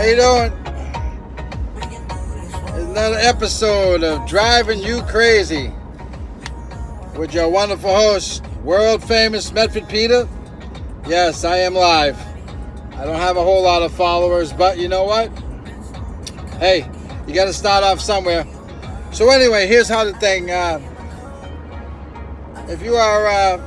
you doing? It's another episode of Driving You Crazy with your wonderful host, world famous Medford Peter. Yes, I am live. I don't have a whole lot of followers, but you know what? Hey, you got to start off somewhere. So anyway, here's how the thing. If you are,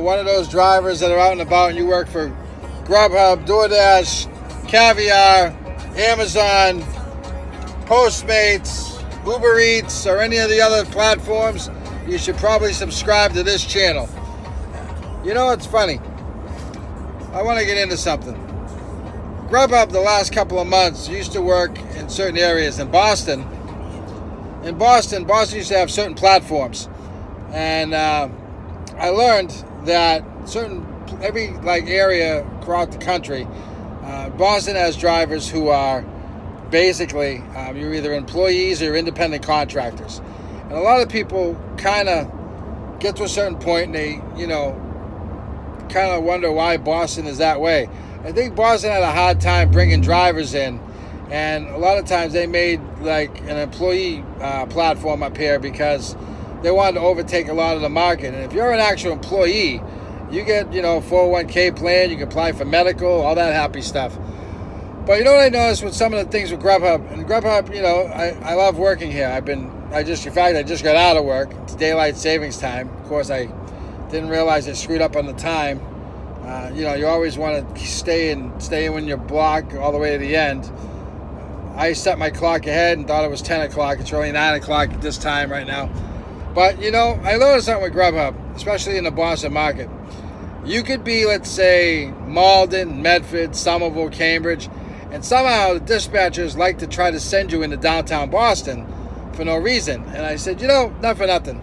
one of those drivers that are out and about and you work for Grub Hub, DoorDash, Caviar, Amazon, Postmates, Uber Eats, or any of the other platforms, you should probably subscribe to this channel. You know, it's funny. I want to get into something. Grub Hub, the last couple of months, used to work in certain areas in Boston. In Boston used to have certain platforms. And I learned that every area throughout the country, Boston has drivers who are basically you're either employees or independent contractors, and a lot of people kind of get to a certain point and they kind of wonder why Boston is that way. I think Boston had a hard time bringing drivers in, and a lot of times they made an employee platform up here because they wanted to overtake a lot of the market. And if you're an actual employee, you get 401k plan, you can apply for medical, all that happy stuff. But you know what I noticed with some of the things with Grub Hub? And Grub Hub, I love working here. I just got out of work. It's daylight savings time. Of course, I didn't realize I screwed up on the time. You always want to stay in when you're blocked all the way to the end. I set my clock ahead and thought it was 10 o'clock. It's really 9 o'clock at this time right now. But, I noticed something with Grub Hub, especially in the Boston market. You could be, let's say, Malden, Medford, Somerville, Cambridge, and somehow the dispatchers like to try to send you into downtown Boston for no reason. And I said, not for nothing.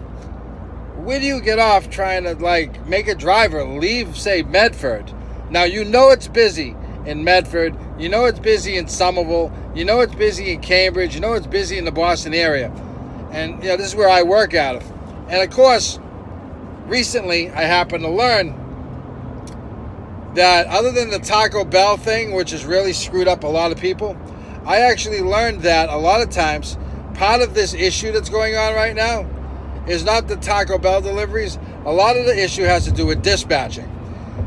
Where do you get off trying to, make a driver leave, say, Medford? Now, it's busy in Medford. It's busy in Somerville. It's busy in Cambridge. It's busy in the Boston area. And, this is where I work out of. And, of course, recently I happened to learn that other than the Taco Bell thing, which has really screwed up a lot of people, I actually learned that a lot of times part of this issue that's going on right now is not the Taco Bell deliveries. A lot of the issue has to do with dispatching.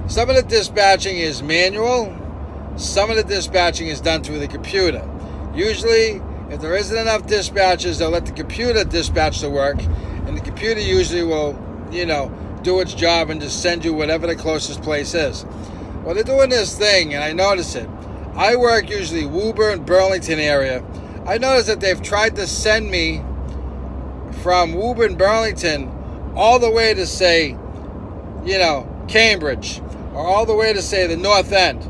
Some of the dispatching is manual. Some of the dispatching is done through the computer. Usually, if there isn't enough dispatchers, they'll let the computer dispatch the work, and the computer usually will, do its job and just send you whatever the closest place is. Well, they're doing this thing, and I notice it. I work usually Woburn, Burlington area. I notice that they've tried to send me from Woburn, Burlington, all the way to, say, Cambridge, or all the way to, say, the North End.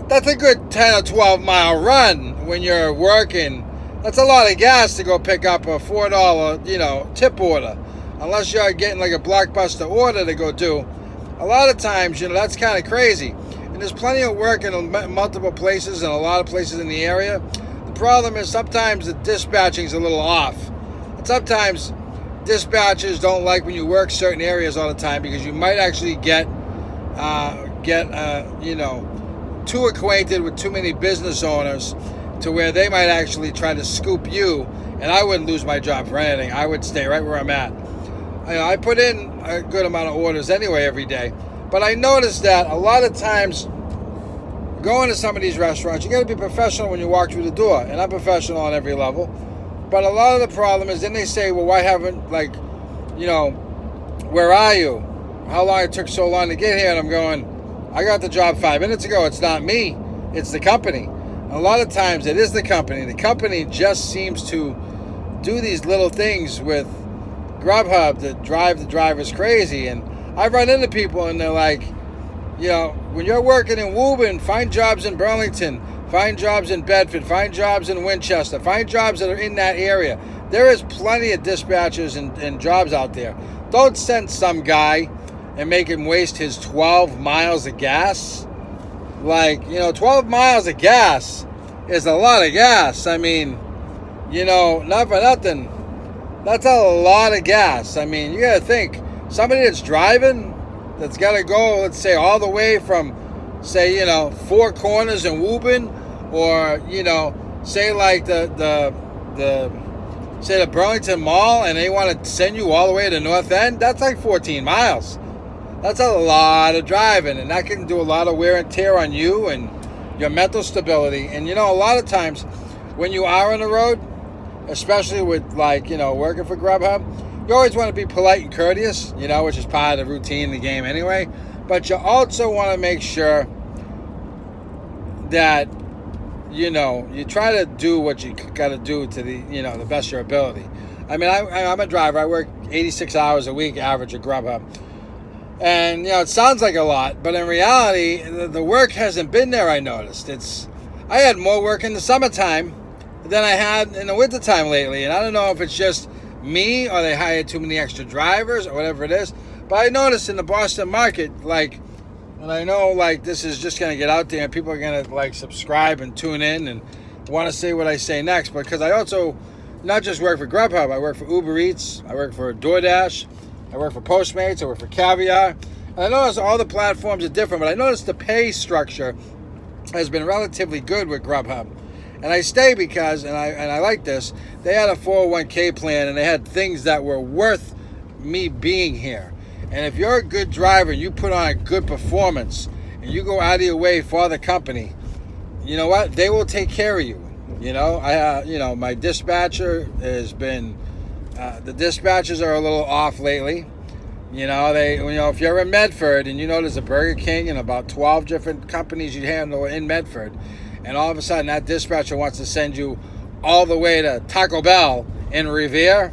That's a good 10 or 12 mile run when you're working. That's a lot of gas to go pick up a $4, tip order. Unless you're getting a blockbuster order to go do. A lot of times, that's kind of crazy. And there's plenty of work in multiple places and a lot of places in the area. The problem is sometimes the dispatching is a little off. And sometimes dispatchers don't like when you work certain areas all the time because you might actually get too acquainted with too many business owners to where they might actually try to scoop you, and I wouldn't lose my job for anything. I would stay right where I'm at. I put in a good amount of orders anyway every day, but I noticed that a lot of times going to some of these restaurants, you got to be professional when you walk through the door, and I'm professional on every level. But a lot of the problem is then they say, well, why haven't, where are you? How long it took so long to get here? And I'm going, I got the job 5 minutes ago. It's not me. It's the company. And a lot of times it is the company. The company just seems to do these little things with Grub Hub that drive the drivers crazy. And I've run into people and they're like, when you're working in Woburn, find jobs in Burlington, find jobs in Bedford, find jobs in Winchester, find jobs that are in that area. There is plenty of dispatchers and jobs out there. Don't send some guy and make him waste his 12 miles of gas. 12 miles of gas is a lot of gas. I mean, not for nothing. That's a lot of gas. I mean, you got to think, somebody that's driving, that's got to go, let's say, all the way from, say, Four Corners in Woburn, or say like the say the Burlington Mall, and they want to send you all the way to North End. That's like 14 miles. That's a lot of driving, and that can do a lot of wear and tear on you and your mental stability. And a lot of times when you are on the road, especially with working for Grub Hub, you always want to be polite and courteous, which is part of the routine in the game anyway. But you also want to make sure that you try to do what you got to do to the best of your ability. I mean, I'm a driver. I work 86 hours a week average at Grub Hub. And, it sounds like a lot, but in reality, the work hasn't been there, I noticed. I had more work in the summertime than I had in the wintertime lately. And I don't know if it's just me or they hired too many extra drivers or whatever it is. But I noticed in the Boston market, and I know, this is just going to get out there and people are going to, subscribe and tune in and want to say what I say next. Because I also not just work for Grub Hub. I work for Uber Eats. I work for DoorDash. I work for Postmates, I work for Caviar. And I notice all the platforms are different, but I noticed the pay structure has been relatively good with Grub Hub. And I stay because, and I like this, they had a 401k plan and they had things that were worth me being here. And if you're a good driver and you put on a good performance and you go out of your way for the company, you know what? They will take care of you. My dispatcher has been... the dispatches are a little off lately. If you're in Medford and there's a Burger King and about 12 different companies you handle in Medford, and all of a sudden that dispatcher wants to send you all the way to Taco Bell in Revere,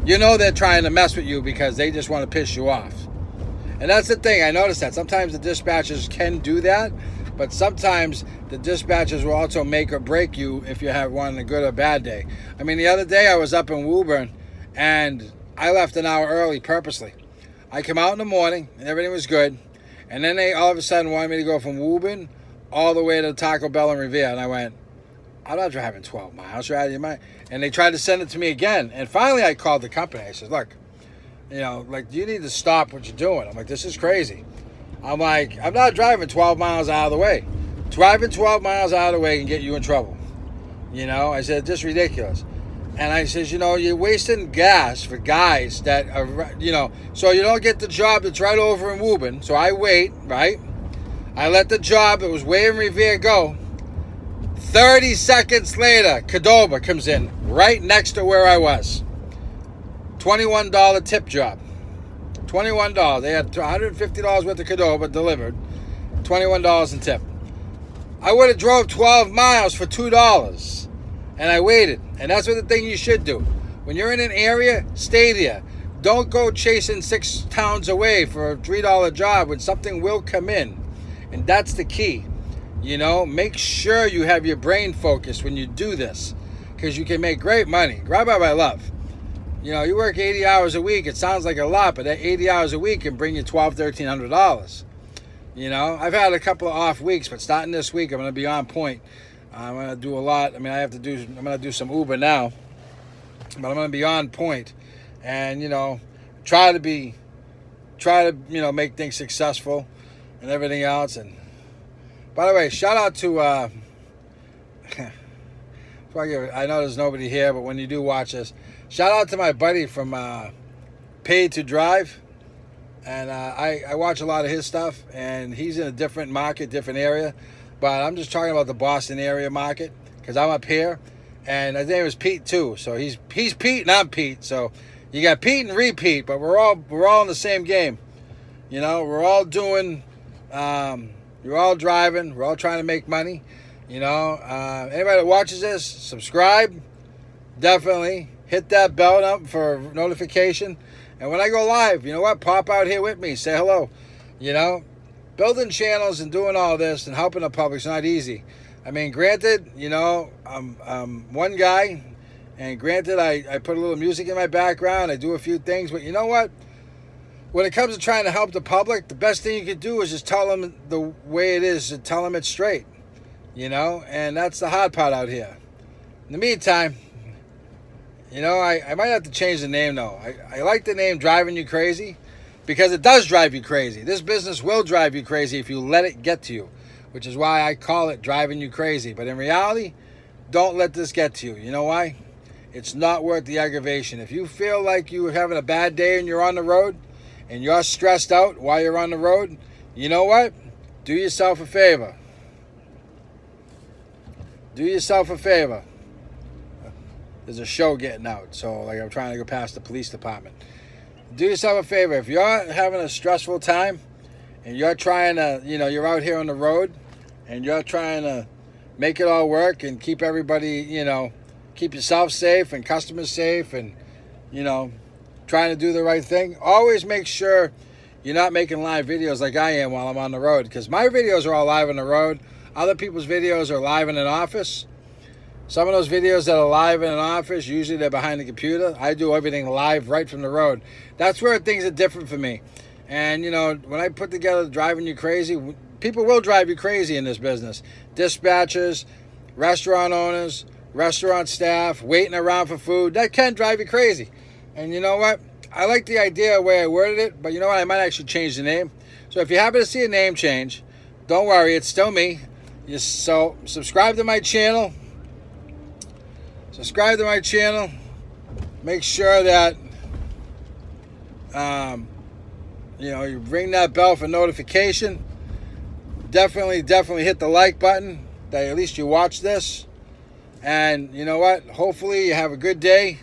they're trying to mess with you because they just want to piss you off. And that's the thing. I noticed that sometimes the dispatchers can do that, but sometimes the dispatchers will also make or break you if you have one a good or bad day. I mean, the other day I was up in Woburn, and I left an hour early purposely. I come out in the morning and everything was good. And then they all of a sudden wanted me to go from Woburn all the way to Taco Bell in Revere. And I went, I'm not driving 12 miles. You're out of your mind. And they tried to send it to me again. And finally I called the company. I said, look, you need to stop what you're doing. I'm like, this is crazy. I'm like, I'm not driving 12 miles out of the way. Driving 12 miles out of the way can get you in trouble. I said, just ridiculous. And I says, you're wasting gas for guys that are, so you don't get the job that's right over in Woburn. So I wait, right? I let the job that was way in Revere go. 30 seconds later, Qdoba comes in right next to where I was. $21 tip job. $21. They had $150 worth of Qdoba delivered. $21 in tip. I would have drove 12 miles for $2. And I waited. And that's what the thing you should do. When you're in an area, stay there. Don't go chasing 6 towns away for a $3 job when something will come in. And that's the key. Make sure you have your brain focused when you do this. Because you can make great money. Grub Hub I love. You work 80 hours a week. It sounds like a lot, but that 80 hours a week can bring you $1,200, $1,300. I've had a couple of off weeks, but starting this week, I'm going to be on point. I'm going to do a lot. I mean, I'm going to do some Uber now, but I'm going to be on point and, try to make things successful and everything else. And by the way, shout out to, I know there's nobody here, but when you do watch this, shout out to my buddy from Paid to Drive. And I watch a lot of his stuff, and he's in a different market, different area. But I'm just talking about the Boston area market because I'm up here, and his name is Pete too. So he's Pete and I'm Pete. So you got Pete and repeat, but we're all in the same game. We're all doing. You're all driving. We're all trying to make money. Anybody that watches this, subscribe. Definitely hit that bell up for notification. And when I go live, pop out here with me. Say hello. Building channels and doing all this and helping the public is not easy. I mean, granted, I'm one guy, and granted, I put a little music in my background. I do a few things, but you know what? When it comes to trying to help the public, the best thing you can do is just tell them the way it is and tell them it straight, and that's the hard part out here. In the meantime, I might have to change the name, though. I like the name Driving You Crazy because it does drive you crazy. This business will drive you crazy if you let it get to you. which is why I call it driving you crazy. But in reality, don't let this get to you. You know why? It's not worth the aggravation. If you feel like you're having a bad day and you're on the road and you're stressed out while you're on the road, you know what? Do yourself a favor. Do yourself a favor. There's a show getting out, so like I'm trying to go past the police department. Do yourself a favor. If you're having a stressful time and you're trying to, you're out here on the road and you're trying to make it all work and keep everybody, keep yourself safe and customers safe and, trying to do the right thing, always make sure you're not making live videos like I am while I'm on the road, because my videos are all live on the road. Other people's videos are live in an office. Some of those videos that are live in an office, usually they're behind the computer. I do everything live right from the road. That's where things are different for me. And, when I put together Driving You Crazy, people will drive you crazy in this business. Dispatchers, restaurant owners, restaurant staff, waiting around for food, that can drive you crazy. And you know what? I like the idea of the way I worded it, but you know what? I might actually change the name. So if you happen to see a name change, don't worry, it's still me. So subscribe to my channel. Subscribe to my channel. Make sure that you ring that bell for notification. Definitely hit the like button that at least you watch this. And you know what? Hopefully you have a good day.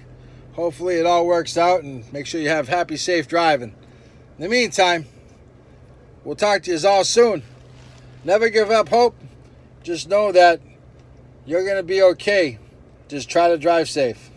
Hopefully it all works out, and make sure you have happy, safe driving. In the meantime, we'll talk to you all soon. Never give up hope. Just know that you're going to be okay. Just try to drive safe.